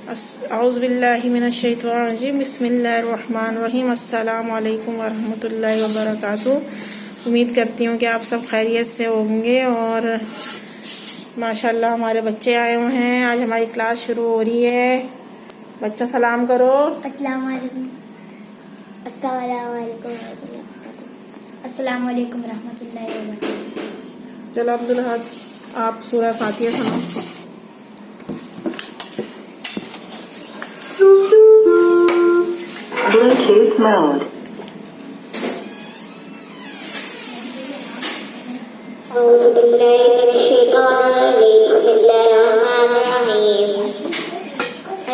اعوذ باللہ من الشیطان الرجیم، بسم اللہ الرحمن الرحیم۔ السلام علیکم ورحمۃ اللہ وبرکاتہ۔ امید کرتی ہوں کہ آپ سب خیریت سے ہوں گے اور ماشاءاللہ ہمارے بچے آئے ہوئے ہیں۔ آج ہماری کلاس شروع ہو رہی ہے۔ بچوں سلام کرو۔ السلام علیکم۔ السلام علیکم السلام علیکم ورحمۃ اللہ وبرکاتہ۔ چلو عبدالحق آپ سورہ فاتحہ سناؤ۔ Bluetooth mode. أعوذ بالله من الشيطان الرجيم بسم الله الرحمن الرحيم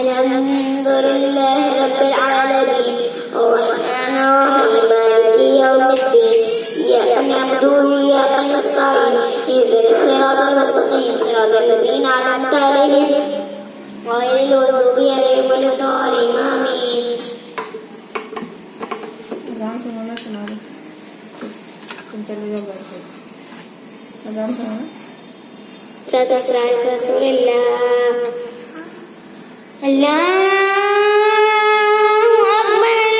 الحمد لله رب العالمين الرحمن الرحيم مالك يوم الدين إياك نعبد وإياك نستعين اهدنا الصراط المستقيم صراط الذين أنعمت عليهم غير المغضوب عليهم ولا الضالين آمين۔ اذان سنانا سنا دو، تم چلے جاؤ گھر سے۔ اذان سنانا۔ صلاة والسلام على رسول الله۔ الله أكبر الله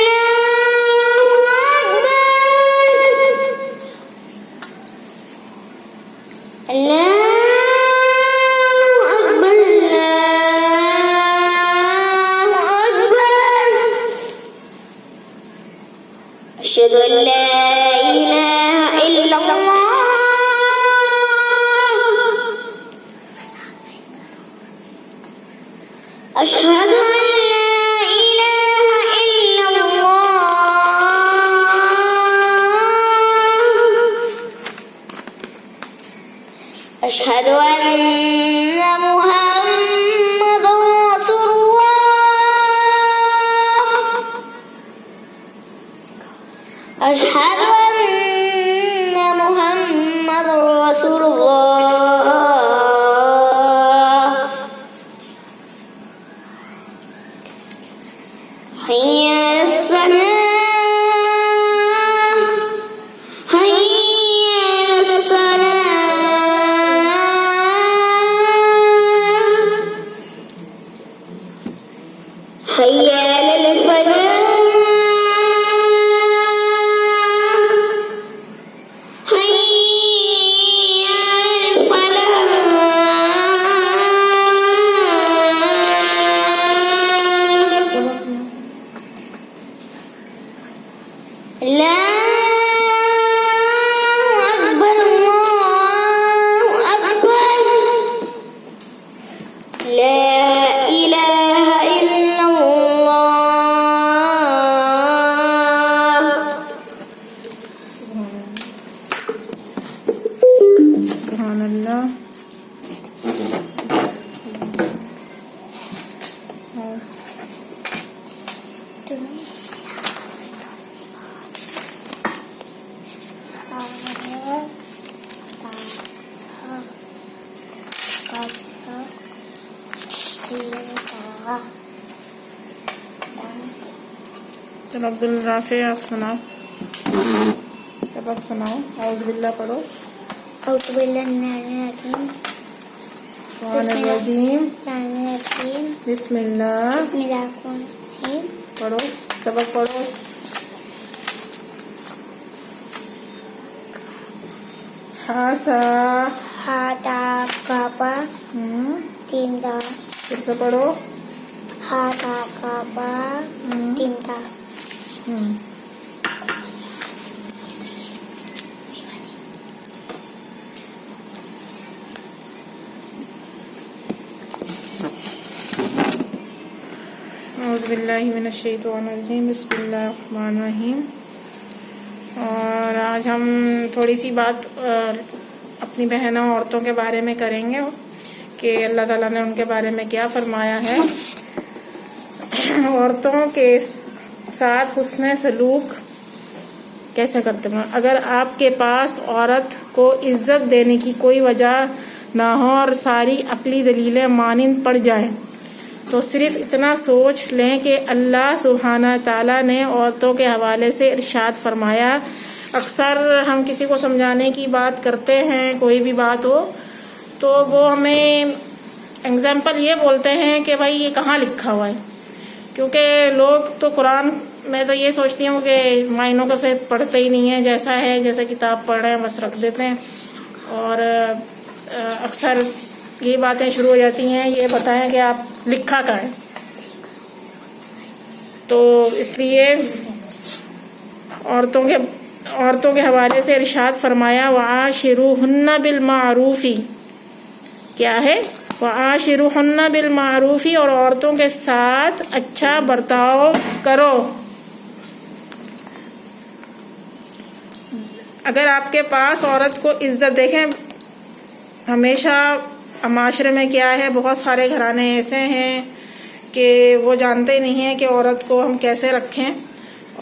أكبر الله أكبر أشهد أن لا إله إلا الله أشهد أن لا إله إلا الله أشهد أن محمد رسول الله أشهد أن محمد رسول الله حي على الصلاة حي على الصلاة حي على الفلاح حي على الفلاح الله أكبر الله أكبر لا إله إلا الله۔ سبحان اللہ۔ چلو عبدالرافع آپ سناؤ، سبق سناؤ۔ اعوذ باللہ پڑھو۔ أعوذ بالله من الشيطان قرآن الرجیم، الرجيم بسم اللہ، بسم الله الرحمن الرحيم پڑھو، سبق پڑھو۔ ہاسا، هذا كعبة تيمدا پھر سے پڑھو۔ هذا كعبة تيمدا اعوذ باللہ من الشیطان الرجیم، بسم اللہ الرحمن الرحیم۔ اور آج ہم تھوڑی سی بات اپنی بہنوں عورتوں کے بارے میں کریں گے کہ اللہ تعالیٰ نے ان کے بارے میں کیا فرمایا ہے۔ عورتوں کے ساتھ حسن سلوک کیسے کرتے ہیں؟ اگر آپ کے پاس عورت کو عزت دینے کی کوئی وجہ نہ ہو اور ساری عقلی دلیلیں مانند پڑ جائیں تو صرف اتنا سوچ لیں کہ اللہ سبحانہ تعالیٰ نے عورتوں کے حوالے سے ارشاد فرمایا۔ اکثر ہم کسی کو سمجھانے کی بات کرتے ہیں، کوئی بھی بات ہو تو وہ ہمیں اگزامپل یہ بولتے ہیں کہ بھائی یہ کہاں لکھا ہوا ہے، کیونکہ لوگ تو قرآن میں تو یہ سوچتی ہوں کہ معنوں کو سے پڑھتے ہی نہیں ہیں، جیسا ہے جیسا کتاب پڑھ رہے ہیں بس رکھ دیتے ہیں، اور اکثر یہ باتیں شروع ہو جاتی ہیں یہ بتائیں کہ آپ لکھا کہاں ہے. تو اس لیے عورتوں کے حوالے سے ارشاد فرمایا وعاشروہن بالمعروف، کیا ہے؟ وعاشروہن بالمعروف، اور عورتوں کے ساتھ اچھا برتاؤ کرو. اگر آپ کے پاس عورت کو عزت، دیکھیں ہمیشہ معاشرے میں کیا ہے، بہت سارے گھرانے ایسے ہیں کہ وہ جانتے نہیں ہیں کہ عورت کو ہم کیسے رکھیں،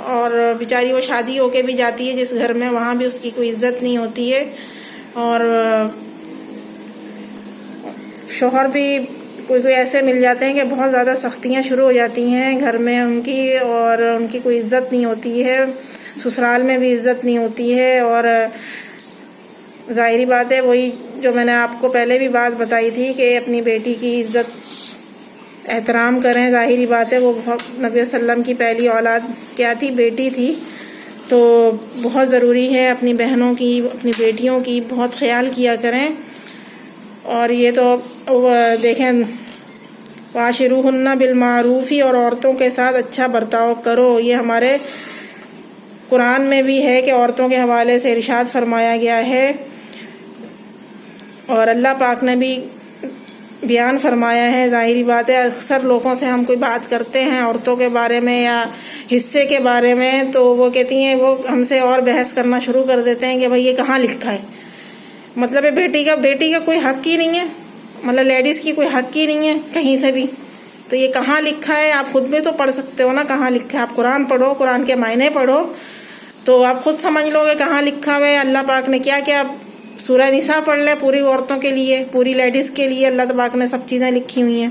اور بیچاری وہ شادی ہو کے بھی جاتی ہے جس گھر میں، وہاں بھی اس کی کوئی عزت نہیں ہوتی ہے، اور شوہر بھی کوئی ایسے مل جاتے ہیں کہ بہت زیادہ سختیاں شروع ہو جاتی ہیں گھر میں ان کی، اور ان کی کوئی عزت نہیں ہوتی ہے، سسرال میں بھی عزت نہیں ہوتی ہے. اور ظاہری بات ہے وہی جو میں نے آپ کو پہلے بھی بات بتائی تھی کہ اپنی بیٹی کی عزت احترام کریں. ظاہری بات ہے وہ نبی صلی اللہ علیہ وسلم کی پہلی اولاد کیا تھی؟ بیٹی تھی. تو بہت ضروری ہے اپنی بہنوں کی، اپنی بیٹیوں کی بہت خیال کیا کریں. اور یہ تو دیکھیں وعاشروہن بالمعروف، اور عورتوں کے ساتھ اچھا برتاؤ کرو. یہ ہمارے قرآن میں بھی ہے کہ عورتوں کے حوالے سے ارشاد فرمایا گیا ہے، اور اللہ پاک نے بھی بیان فرمایا ہے. ظاہری بات ہے اکثر لوگوں سے ہم کوئی بات کرتے ہیں عورتوں کے بارے میں یا حصے کے بارے میں، تو وہ کہتی ہیں، وہ ہم سے اور بحث کرنا شروع کر دیتے ہیں کہ بھائی یہ کہاں لکھا ہے. مطلب بیٹی کا کوئی حق ہی نہیں ہے، مطلب لیڈیز کی کوئی حق ہی نہیں ہے کہیں سے بھی. تو یہ کہاں لکھا ہے؟ آپ خود بھی تو پڑھ سکتے ہو نا کہاں لکھا ہے. آپ قرآن پڑھو، قرآن کے معنی پڑھو تو آپ خود سمجھ لو گے کہاں لکھا ہوا ہے. اللہ پاک نے کیا کیا، سورہ نساء پڑھ لیں، پوری عورتوں کے لیے، پوری لیڈیز کے لیے اللہ پاک نے سب چیزیں لکھی ہوئی ہیں.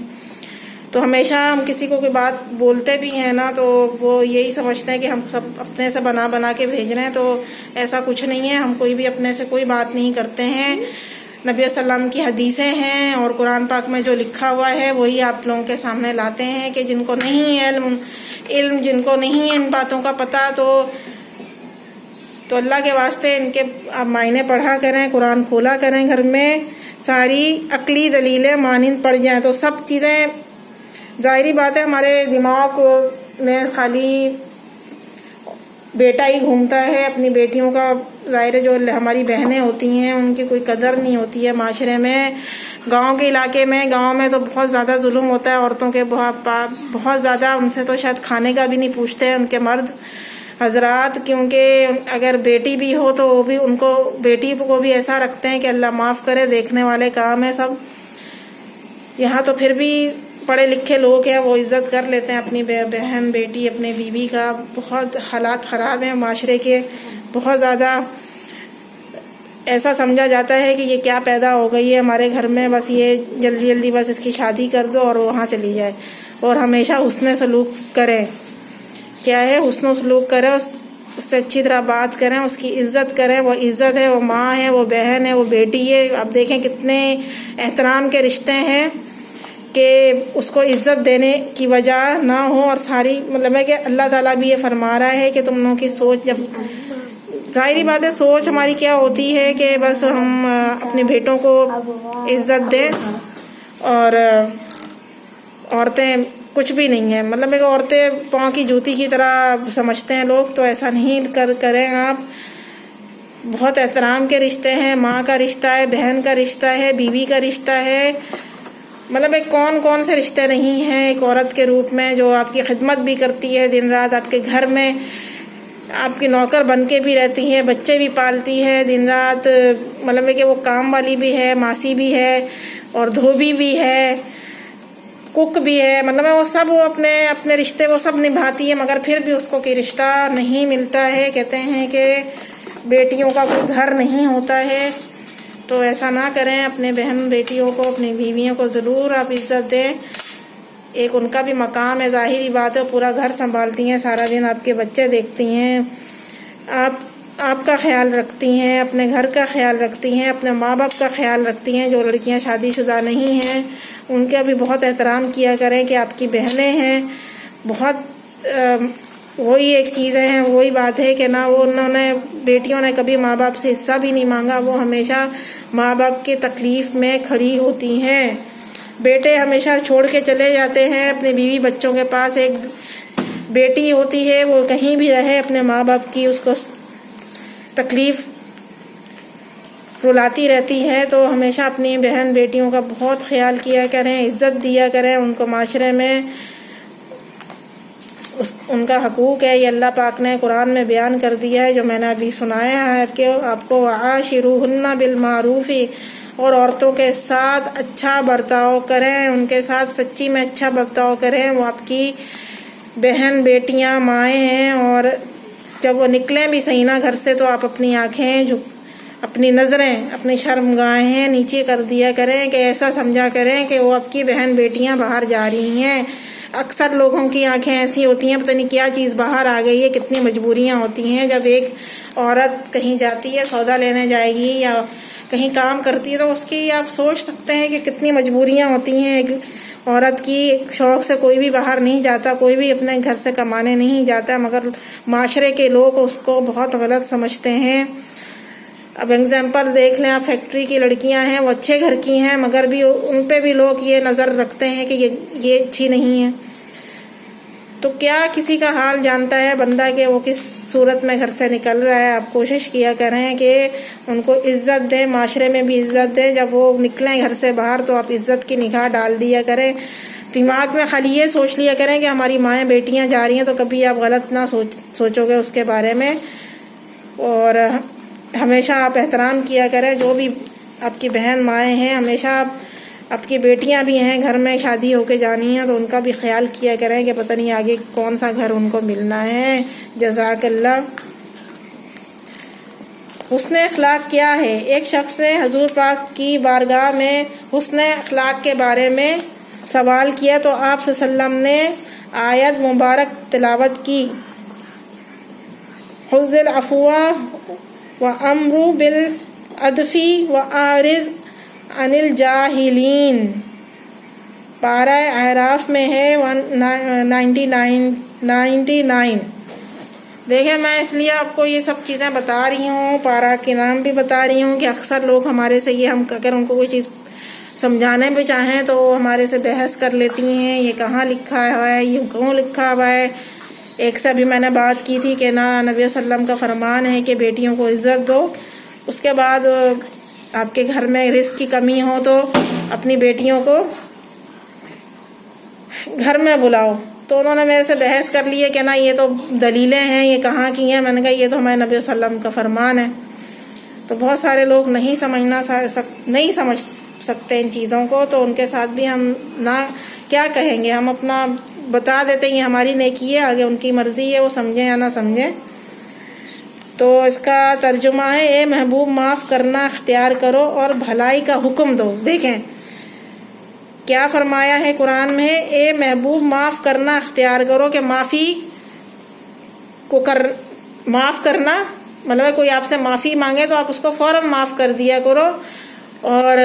تو ہمیشہ ہم کسی کو کوئی بات بولتے بھی ہیں نا تو وہ یہی سمجھتے ہیں کہ ہم سب اپنے سے بنا کے بھیج رہے ہیں. تو ایسا کچھ نہیں ہے، ہم کوئی بھی اپنے سے کوئی بات نہیں کرتے ہیں. نبی صلی اللہ علیہ وسلم کی حدیثیں ہیں اور قرآن پاک میں جو لکھا ہوا ہے وہی آپ لوگوں کے سامنے لاتے ہیں کہ جن کو نہیں ہے علم جن کو نہیں ہے ان باتوں کا پتہ، تو اللہ کے واسطے ان کے آپ معنی پڑھا کریں، قرآن کھولا کریں گھر میں، ساری عقلی دلیلیں مانند پڑ جائیں تو سب چیزیں. ظاہری بات ہے ہمارے دماغ میں خالی بیٹا ہی گھومتا ہے، اپنی بیٹیوں کا ظاہر جو ہماری بہنیں ہوتی ہیں ان کی کوئی قدر نہیں ہوتی ہے معاشرے میں. گاؤں کے علاقے میں، گاؤں میں تو بہت زیادہ ظلم ہوتا ہے عورتوں کے، بہت زیادہ. ان سے تو شاید کھانے کا بھی نہیں پوچھتے ہیں ان کے مرد حضرات، کیونکہ اگر بیٹی بھی ہو تو وہ بھی ان کو، بیٹی کو بھی ایسا رکھتے ہیں کہ اللہ معاف کرے، دیکھنے والے کام ہے سب. یہاں تو پھر بھی پڑھے لکھے لوگ ہیں وہ عزت کر لیتے ہیں اپنی بہن بیٹی اپنے بیوی کا. بہت حالات خراب ہیں معاشرے کے، بہت زیادہ ایسا سمجھا جاتا ہے کہ یہ کیا پیدا ہو گئی ہے ہمارے گھر میں، بس یہ جلدی جلدی بس اس کی شادی کر دو اور وہاں چلی جائے. اور ہمیشہ حسن سلوک کریں. کیا ہے؟ حسن سلوک کریں، اس سے اچھی طرح بات کریں، اس کی عزت کریں. وہ عزت ہے، وہ ماں ہے، وہ بہن ہے، وہ بیٹی ہے. اب دیکھیں کتنے احترام کے رشتے ہیں کہ اس کو عزت دینے کی وجہ نہ ہو. اور ساری مطلب ہے کہ اللہ تعالیٰ بھی یہ فرما رہا ہے کہ تم لوگوں کی سوچ، جب ظاہری بات ہے سوچ ہماری کیا ہوتی ہے کہ بس ہم اپنی بیٹوں کو عزت دیں، اور عورتیں کچھ بھی نہیں ہیں. مطلب کہ عورتیں پاؤں کی جوتی کی طرح سمجھتے ہیں لوگ، تو ایسا نہیں کریں آپ. بہت احترام کے رشتے ہیں، ماں کا رشتہ ہے، بہن کا رشتہ ہے، بیوی کا رشتہ ہے. مطلب ایک کون سے رشتے نہیں ہیں ایک عورت کے روپ میں جو آپ کی خدمت بھی کرتی ہے دن رات، آپ کے گھر میں آپ کی نوکر بن کے بھی رہتی ہے، بچے بھی پالتی ہے دن رات. مطلب ہے کہ وہ کام والی بھی ہے، ماسی بھی ہے، اور دھوبی بھی ہے، کک بھی ہے. مطلب وہ سب وہ اپنے رشتے وہ سب نبھاتی ہے، مگر پھر بھی اس کو کوئی رشتہ نہیں ملتا ہے. کہتے ہیں کہ بیٹیوں کا کوئی گھر نہیں ہوتا ہے. تو ایسا نہ کریں. اپنے بہن بیٹیوں کو، اپنی بیویوں کو ضرور آپ عزت دیں. ایک ان کا بھی مقام ہے. ظاہری بات ہے پورا گھر سنبھالتی ہیں، سارا دن آپ کے بچے دیکھتی ہیں، آپ کا خیال رکھتی ہیں، اپنے گھر کا خیال رکھتی ہیں، اپنے ماں باپ کا خیال رکھتی ہیں. جو لڑکیاں شادی شدہ نہیں ہیں ان کا بھی بہت احترام کیا کریں کہ آپ کی بہنیں ہیں، بہت وہی ایک چیزیں ہیں، وہی بات ہے کہ نہ وہ انہوں نے بیٹیوں نے کبھی ماں باپ سے حصہ بھی نہیں مانگا، وہ ہمیشہ ماں باپ کی تکلیف میں کھڑی ہوتی ہیں۔ بیٹے ہمیشہ چھوڑ کے چلے جاتے ہیں اپنے بیوی بچوں کے پاس، ایک بیٹی ہوتی ہے وہ کہیں بھی رہے اپنے ماں باپ کی اس کو تکلیف رلاتی رہتی ہے، تو ہمیشہ اپنی بہن بیٹیوں کا بہت خیال کیا کریں، عزت دیا کریں ان کو معاشرے میں، ان کا حقوق ہے، یہ اللہ پاک نے قرآن میں بیان کر دیا ہے جو میں نے ابھی سنایا ہے کہ آپ کو وعاشروہن بالمعروف، اور عورتوں کے ساتھ اچھا برتاؤ کریں، ان کے ساتھ سچی میں اچھا برتاؤ کریں، وہ آپ کی بہن بیٹیاں مائیں ہیں، اور جب وہ نکلیں بھی صحیح نہ گھر سے تو آپ اپنی آنکھیں اپنی نظریں اپنی شرمگاہیں نیچے کر دیا کریں کہ ایسا سمجھا کریں کہ وہ آپ کی بہن بیٹیاں باہر جا رہی ہیں۔ اکثر لوگوں کی آنکھیں ایسی ہوتی ہیں پتہ نہیں کیا چیز باہر آ گئی ہے، کتنی مجبوریاں ہوتی ہیں جب ایک عورت کہیں جاتی ہے سودا لینے جائے گی یا کہیں کام کرتی ہے تو اس کی آپ سوچ سکتے ہیں کہ کتنی مجبوریاں ہوتی ہیں۔ ایک عورت کی شوق سے کوئی بھی باہر نہیں جاتا، کوئی بھی اپنے گھر سے کمانے نہیں جاتا، مگر معاشرے کے لوگ اس کو بہت غلط سمجھتے ہیں۔ اب ایگزامپل دیکھ لیں آپ، فیکٹری کی لڑکیاں ہیں، وہ اچھے گھر کی ہیں مگر بھی ان پہ بھی لوگ یہ نظر رکھتے ہیں کہ یہ اچھی نہیں ہے۔ تو کیا کسی کا حال جانتا ہے بندہ کہ وہ کس صورت میں گھر سے نکل رہا ہے؟ آپ کوشش کیا کریں کہ ان کو عزت دیں، معاشرے میں بھی عزت دیں، جب وہ نکلیں گھر سے باہر تو آپ عزت کی نگاہ ڈال دیا کریں۔ دماغ میں خالی یہ سوچ لیا کریں کہ ہماری مائیں بیٹیاں جا رہی ہیں، تو کبھی آپ غلط نہ سوچو گے اس کے بارے میں، اور ہمیشہ آپ احترام کیا کریں۔ جو بھی آپ کی بہن مائیں ہیں، ہمیشہ آپ کی بیٹیاں بھی ہیں گھر میں، شادی ہو کے جانی ہیں، تو ان کا بھی خیال کیا کریں کہ پتہ نہیں آگے کون سا گھر ان کو ملنا ہے۔ جزاک اللہ۔ حسن اخلاق کیا ہے؟ ایک شخص نے حضور پاک کی بارگاہ میں حسن اخلاق کے بارے میں سوال کیا تو آپ صلی اللہ علیہ وسلم نے آیت مبارک تلاوت کی، خذ العفو وامر بالعدل واعرض عن الجاہلین، پارہ اعراف میں ہے 99۔ دیکھیں میں اس لیے آپ کو یہ سب چیزیں بتا رہی ہوں، پارہ کے نام بھی بتا رہی ہوں کہ اکثر لوگ ہمارے سے یہ اگر ان کو کوئی چیز سمجھانے بھی چاہیں تو وہ ہمارے سے بحث کر لیتی ہیں، یہ کہاں لکھا ہوا ہے، یہ کیوں لکھا ہوا ہے۔ ایک سے بھی میں نے بات کی تھی کہ نہ نبی صلی اللہ علیہ وسلم کا فرمان ہے کہ بیٹیوں کو عزت دو، اس کے بعد آپ کے گھر میں رزق کی کمی ہو تو اپنی بیٹیوں کو گھر میں بلاؤ۔ تو انہوں نے میرے سے بحث کر لی ہے کہ نا یہ تو دلیلیں ہیں، یہ کہاں کی ہیں؟ میں نے کہا یہ تو ہمارے نبی صلی اللہ علیہ وسلم کا فرمان ہے۔ تو بہت سارے لوگ نہیں سمجھ سکتے ان چیزوں کو، تو ان کے ساتھ بھی ہم نہ کیا کہیں گے، ہم اپنا بتا دیتے ہیں یہ ہماری نیکی ہے، آگے ان کی مرضی ہے وہ سمجھیں یا نہ سمجھیں۔ تو اس کا ترجمہ ہے اے محبوب معاف کرنا اختیار کرو اور بھلائی کا حکم دو۔ دیکھیں کیا فرمایا ہے قرآن میں، اے محبوب معاف کرنا اختیار کرو، کہ معاف کرنا مطلب کوئی آپ سے معافی مانگے تو آپ اس کو فوراً معاف کر دیا کرو، اور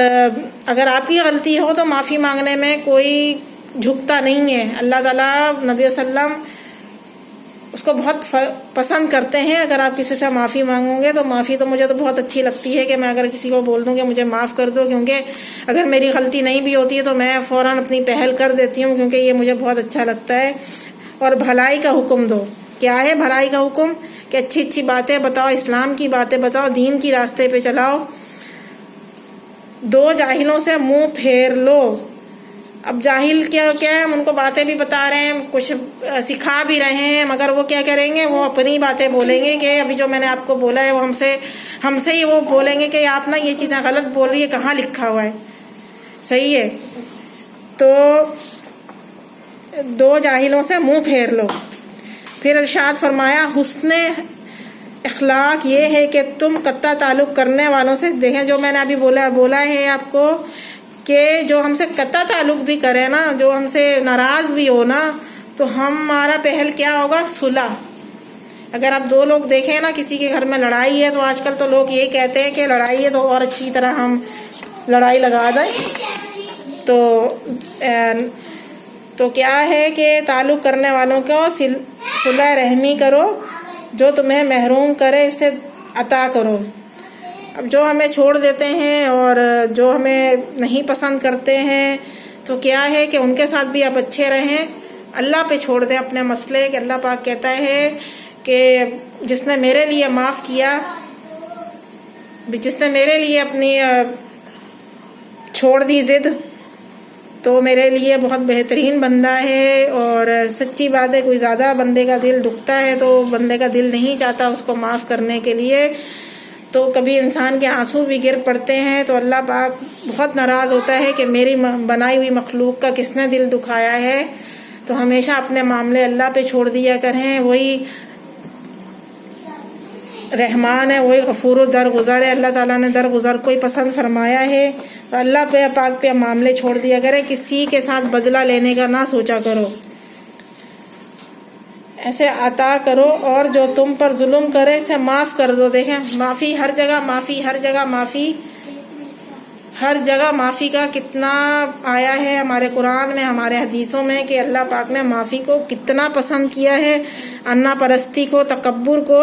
اگر آپ کی غلطی ہو تو معافی مانگنے میں کوئی جھکتا نہیں ہے۔ اللہ تعالیٰ نبی صلی اللہ علیہ وسلم اس کو بہت پسند کرتے ہیں۔ اگر آپ کسی سے معافی مانگو گے تو معافی تو مجھے تو بہت اچھی لگتی ہے کہ میں اگر کسی کو بول دوں کہ مجھے معاف کر دو، کیونکہ اگر میری غلطی نہیں بھی ہوتی ہے تو میں فوراً اپنی پہل کر دیتی ہوں، کیونکہ یہ مجھے بہت اچھا لگتا ہے۔ اور بھلائی کا حکم دو، کیا ہے بھلائی کا حکم؟ کہ اچھی اچھی باتیں بتاؤ، اسلام کی باتیں بتاؤ، دین کی راستے پہ چلاؤ۔ دو جاہلوں سے منہ پھیر لو۔ اب جاہل کیا ہے، ہم ان کو باتیں بھی بتا رہے ہیں، کچھ سکھا بھی رہے ہیں، مگر وہ کیا کریں گے، وہ اپنی باتیں بولیں گے کہ ابھی جو میں نے آپ کو بولا ہے وہ ہم سے ہی وہ بولیں گے کہ آپ نا یہ چیزیں غلط بول رہی ہے، کہاں لکھا ہوا ہے، صحیح ہے۔ تو دو جاہلوں سے منہ پھیر لو۔ پھر ارشاد فرمایا حسن اخلاق یہ ہے کہ تم قطع تعلق کرنے والوں سے، دیکھیں جو میں نے ابھی بولا ہے آپ کو کہ جو ہم سے قطع تعلق بھی کرے نا، جو ہم سے ناراض بھی ہو نا، تو ہمارا پہل کیا ہوگا؟ صلح۔ اگر آپ دو لوگ دیکھیں نا کسی کے گھر میں لڑائی ہے تو آج کل تو لوگ یہ کہتے ہیں کہ لڑائی ہے تو اور اچھی طرح ہم لڑائی لگا دیں، تو کیا ہے کہ تعلق کرنے والوں کو صلہ رحمی کرو، جو تمہیں محروم کرے اسے عطا کرو۔ اب جو ہمیں چھوڑ دیتے ہیں اور جو ہمیں نہیں پسند کرتے ہیں تو کیا ہے کہ ان کے ساتھ بھی آپ اچھے رہیں، اللہ پہ چھوڑ دیں اپنے مسئلے، کہ اللہ پاک کہتا ہے کہ جس نے میرے لیے معاف کیا، جس نے میرے لیے اپنی چھوڑ دی ضد، تو میرے لیے بہت بہترین بندہ ہے۔ اور سچی بات ہے، کوئی زیادہ بندے کا دل دکھتا ہے تو بندے کا دل نہیں چاہتا اس کو معاف کرنے کے لیے، تو کبھی انسان کے آنسو بھی گر پڑتے ہیں، تو اللہ پاک بہت ناراض ہوتا ہے کہ میری بنائی ہوئی مخلوق کا کس نے دل دکھایا ہے۔ تو ہمیشہ اپنے معاملے اللہ پہ چھوڑ دیا کریں، وہی رحمان ہے، وہی غفور و درگزر ہے۔ اللہ تعالیٰ نے درگزر کو ہی پسند فرمایا ہے، تو اللہ پہ پاک پہ معاملے چھوڑ دیا کرے، کسی کے ساتھ بدلہ لینے کا نہ سوچا کرو، ایسے عطا کرو، اور جو تم پر ظلم کرے اسے معاف کر دو۔ دیکھیں معافی ہر جگہ، معافی ہر جگہ، معافی ہر جگہ، معافی کا کتنا آیا ہے ہمارے قرآن میں، ہمارے حدیثوں میں، کہ اللہ پاک نے معافی کو کتنا پسند کیا ہے، انا پرستی کو، تکبر کو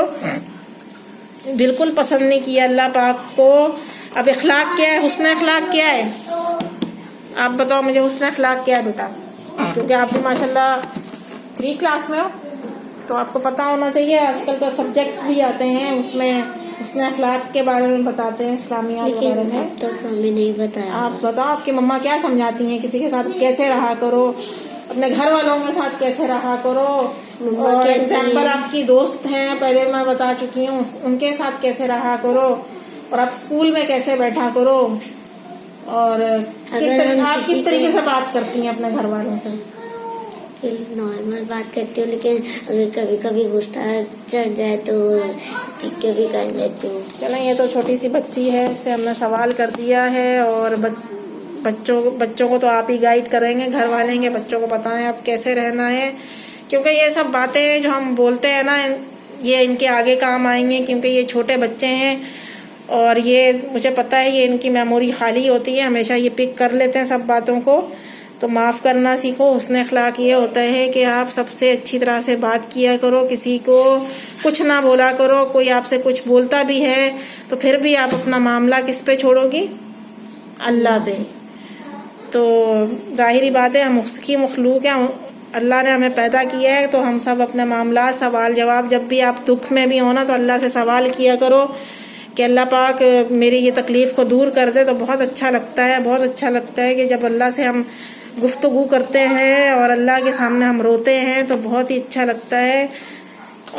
بالکل پسند نہیں کیا اللہ پاک کو۔ اب اخلاق کیا ہے، حسن اخلاق کیا ہے؟ آپ بتاؤ مجھے، حسن اخلاق کیا ہے بیٹا؟ کیونکہ آپ کو ماشاءاللہ 3 کلاس میں ہو تو آپ کو پتہ ہونا چاہیے۔ آج کل تو سبجیکٹ بھی آتے ہیں، اس میں حسن اخلاق کے بارے میں بتاتے ہیں، اسلامیات کے بارے میں۔ اب تک ہمیں نہیں بتایا۔ آپ بتاؤ آپ کی مما کیا سمجھاتی ہیں، کسی کے ساتھ کیسے رہا کرو، اپنے گھر والوں کے ساتھ کیسے رہا کرو، اور ایگزامپل آپ کی دوست ہیں پہلے میں بتا چکی ہوں، ان کے ساتھ کیسے رہا کرو، اور آپ اسکول میں کیسے بیٹھا کرو، اور آپ کس طریقے سے بات کرتی ہیں اپنے گھر والوں سے؟ نارمل بات کرتی ہوں، لیکن اگر کبھی کبھی غصہ چڑھ جائے تو چیخیں بھی کر لیتی ہوں۔ چلیں یہ تو چھوٹی سی بچی ہے، اس سے ہم نے سوال کر دیا ہے، اور بچوں کو تو آپ ہی گائیڈ کریں گے، گھر والے کے بچوں کو بتائیں آپ کیسے رہنا ہے، کیونکہ یہ سب باتیں جو ہم بولتے ہیں نا، یہ ان کے آگے کام آئیں گے، کیونکہ یہ چھوٹے بچے ہیں، اور یہ مجھے پتہ ہے یہ ان کی میموری خالی ہوتی ہے، ہمیشہ یہ پک کر لیتے ہیں سب باتوں کو۔ تو معاف کرنا سیکھو۔ حسن اخلاق یہ ہوتا ہے کہ آپ سب سے اچھی طرح سے بات کیا کرو، کسی کو کچھ نہ بولا کرو، کوئی آپ سے کچھ بولتا بھی ہے تو پھر بھی آپ اپنا معاملہ کس پہ چھوڑو گی؟ اللہ پہ۔ تو ظاہری بات ہے ہم اس کی مخلوق ہیں، اللہ نے ہمیں پیدا کیا ہے، تو ہم سب اپنے معاملات، سوال جواب، جب بھی آپ دکھ میں بھی ہونا تو اللہ سے سوال کیا کرو کہ اللہ پاک میری یہ تکلیف کو دور کر دے۔ تو بہت اچھا لگتا ہے، بہت اچھا لگتا ہے کہ جب اللہ سے ہم گفتگو کرتے ہیں اور اللہ کے سامنے ہم روتے ہیں تو بہت ہی اچھا لگتا ہے۔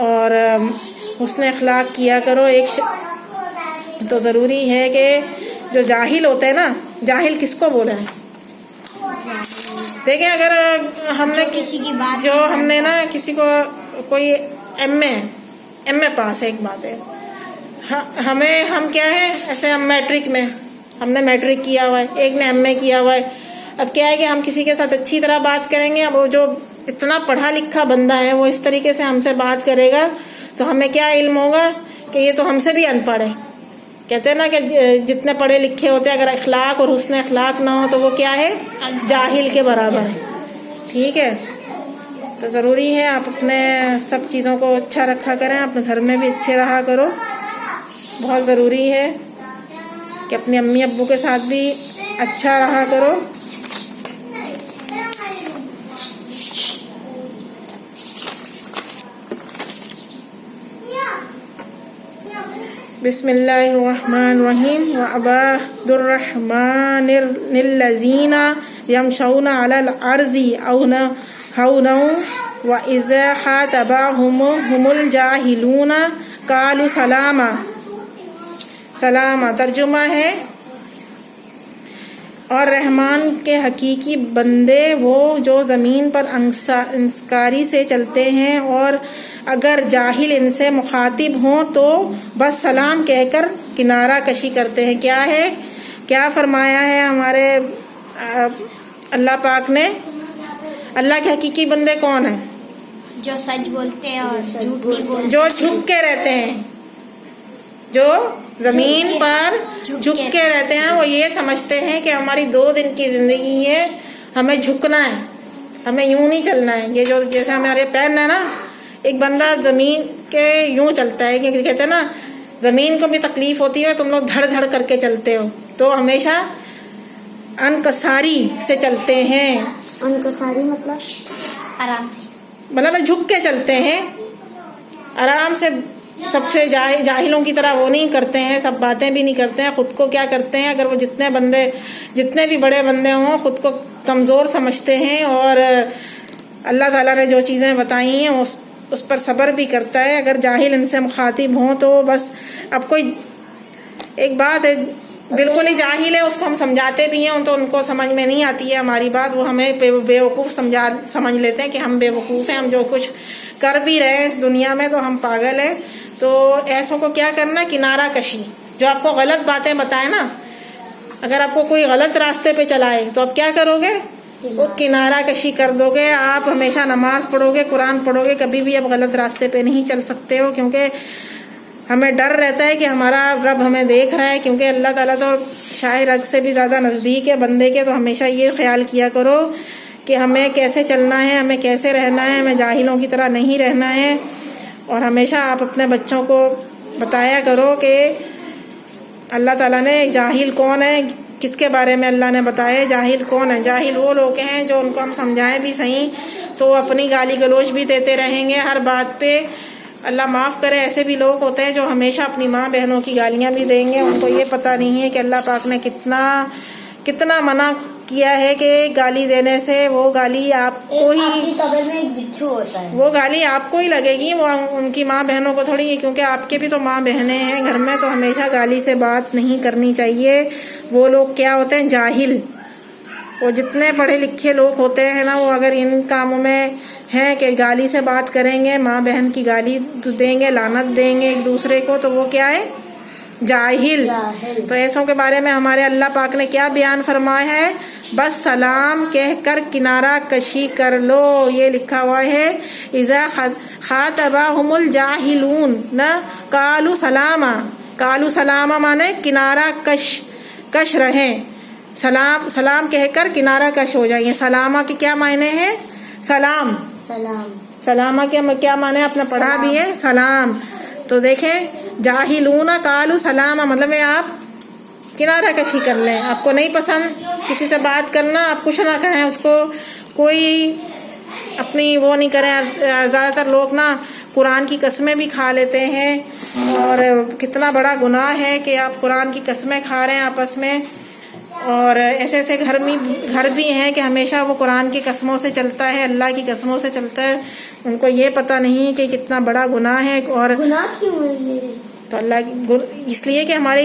اور حسن اخلاق کیا کرو۔ تو ضروری ہے کہ جو جاہل ہوتے ہیں نا، جاہل کس کو بولے ہیں؟ دیکھیں اگر ہم نے کسی کی بات جو ہم نے نا کسی کو کوئی ایم اے پاس ہے، ایک بات ہے، ہم کیا ہے، ایسے ہم میٹرک میں، ہم نے میٹرک کیا ہوا ہے، ایک نے ایم اے کیا ہوا ہے۔ اب کیا ہے کہ ہم کسی کے ساتھ اچھی طرح بات کریں گے، اب وہ جو اتنا پڑھا لکھا بندہ ہے وہ اس طریقے سے ہم سے بات کرے گا تو ہمیں کیا علم ہوگا کہ یہ تو ہم سے بھی ان پڑھ ہے۔ کہتے ہیں نا کہ جتنے پڑھے لکھے ہوتے ہیں اگر اخلاق اور حسن اخلاق نہ ہو تو وہ کیا ہے، جاہل کے برابر ہے۔ ٹھیک ہے، تو ضروری ہے آپ اپنے سب چیزوں کو اچھا رکھا کریں، اپنے گھر میں بھی اچھے رہا کرو۔ بہت ضروری ہے کہ اپنے امی ابو کے ساتھ بھی اچھا رہا کرو۔ بسم اللہ الرحمن الرحیم وعباد الرحمن الذین یمشون علی الارض ہونا واذا خاطبهم الجاہلون قالوا سلاما۔ سلامہ ترجمہ ہے، اور رحمان کے حقیقی بندے وہ جو زمین پر انصاری سے چلتے ہیں، اور اگر جاہل ان سے مخاطب ہوں تو بس سلام کہہ کر کنارہ کشی کرتے ہیں۔ کیا ہے، کیا فرمایا ہے ہمارے اللہ پاک نے؟ اللہ کے حقیقی بندے کون ہیں؟ جو سچ بولتے ہیں اور جھوٹ نہیں بولتے، جو جھک کے رہتے ہیں، جو زمین پر جھک کے رہتے ہیں. وہ یہ سمجھتے ہیں کہ ہماری 2 دن کی زندگی ہے, ہمیں جھکنا ہے, ہمیں یوں نہیں چلنا ہے. یہ جو جیسے ہمارے پیر ہے نا, ایک بندہ زمین کے یوں چلتا ہے, کیونکہ کہتے ہیں نا زمین کو بھی تکلیف ہوتی ہے, تم لوگ دھڑ دھڑ کر کے چلتے ہو, تو ہمیشہ انکساری سے چلتے ہیں. انکساری مطلب آرام سے, مطلب جھک کے چلتے ہیں, آرام سے. سب سے جاہلوں کی طرح وہ نہیں کرتے ہیں, سب باتیں بھی نہیں کرتے ہیں. خود کو کیا کرتے ہیں, اگر وہ جتنے بھی بڑے بندے ہوں, خود کو کمزور سمجھتے ہیں, اور اللہ تعالیٰ نے جو چیزیں بتائی ہیں اس پر صبر بھی کرتا ہے. اگر جاہل ان سے مخاطب ہوں تو بس, اب کوئی ایک بات ہے بالکل ہی جاہل ہے, اس کو ہم سمجھاتے بھی ہیں تو ان کو سمجھ میں نہیں آتی ہے ہماری بات, وہ ہمیں بیوقوف سمجھ لیتے ہیں کہ ہم بیوقوف ہیں, ہم جو کچھ کر بھی رہے ہیں اس دنیا میں تو ہم پاگل ہیں. تو ایسوں کو کیا کرنا, کنارہ کشی. جو آپ کو غلط باتیں بتائے نا, اگر آپ کو کوئی غلط راستے پہ چلائے تو آپ کیا کرو گے, وہ کنارہ کشی کر دو گے. آپ ہمیشہ نماز پڑھو گے, قرآن پڑھو گے, کبھی بھی آپ غلط راستے پہ نہیں چل سکتے ہو, کیونکہ ہمیں ڈر رہتا ہے کہ ہمارا رب ہمیں دیکھ رہا ہے, کیونکہ اللہ تعالیٰ تو شاہ رگ سے بھی زیادہ نزدیک ہے بندے کے. تو ہمیشہ یہ خیال کیا کرو کہ ہمیں کیسے چلنا ہے, ہمیں کیسے رہنا ہے, ہمیں جاہلوں کی طرح نہیں رہنا ہے. اور ہمیشہ آپ اپنے بچوں کو بتایا کرو کہ اللہ تعالیٰ نے جاہل کون ہے, کس کے بارے میں اللہ نے بتایا جاہل کون ہے. جاہل وہ لوگ ہیں جو ان کو ہم سمجھائیں بھی صحیح تو اپنی گالی گلوچ بھی دیتے رہیں گے ہر بات پہ. اللہ معاف کرے, ایسے بھی لوگ ہوتے ہیں جو ہمیشہ اپنی ماں بہنوں کی گالیاں بھی دیں گے. ان کو یہ پتہ نہیں ہے کہ اللہ پاک نے کتنا منع کیا ہے کہ گالی دینے سے وہ گالی آپ کو ہی, قبر میں ایک بچھو ہوتا ہے, وہ گالی آپ کو ہی لگے گی, وہ ان کی ماں بہنوں کو تھوڑی ہے, کیونکہ آپ کے بھی تو ماں بہنیں ہیں گھر میں. تو ہمیشہ گالی سے بات نہیں کرنی چاہیے. وہ لوگ کیا ہوتے ہیں, جاہل. وہ جتنے پڑھے لکھے لوگ ہوتے ہیں نا, وہ اگر ان کاموں میں ہیں کہ گالی سے بات کریں گے, ماں بہن کی گالی دیں گے, لعنت دیں گے ایک دوسرے کو, تو وہ کیا ہے, جاہل. تو ایسوں کے بارے میں ہمارے اللہ پاک نے کیا بیان فرمایا ہے, بس سلام کہہ کر کنارہ کشی کر لو. یہ لکھا ہوا ہے اذا خاطبہم الجاہلون نہ قالوا سلاما. قالوا سلاما مانے کنارہ کش رہیں, سلام کہہ کر کنارہ کش ہو جائیں. سلامہ کے کیا معنی ہے, سلام. سلامہ کے کیا معنی, آپ نے پڑھا بھی ہے, سلام. تو دیکھیں, جاہلون قالوا سلاما مطلب ہے آپ کنارہ کشی کر لیں. آپ کو نہیں پسند کسی سے بات کرنا, آپ کچھ نہ کہیں اس کو, کوئی اپنی وہ نہیں کریں. زیادہ تر لوگ نا قرآن کی قسمیں بھی کھا لیتے ہیں, اور کتنا بڑا گناہ ہے کہ آپ قرآن کی قسمیں کھا رہے ہیں آپس میں. اور ایسے گھر بھی ہیں کہ ہمیشہ وہ قرآن کی قسموں سے چلتا ہے, اللہ کی قسموں سے چلتا ہے. ان کو یہ پتہ نہیں کہ کتنا بڑا گناہ ہے. اور گناہ کیوں ہے یہ, تو اللہ اس لیے کہ ہماری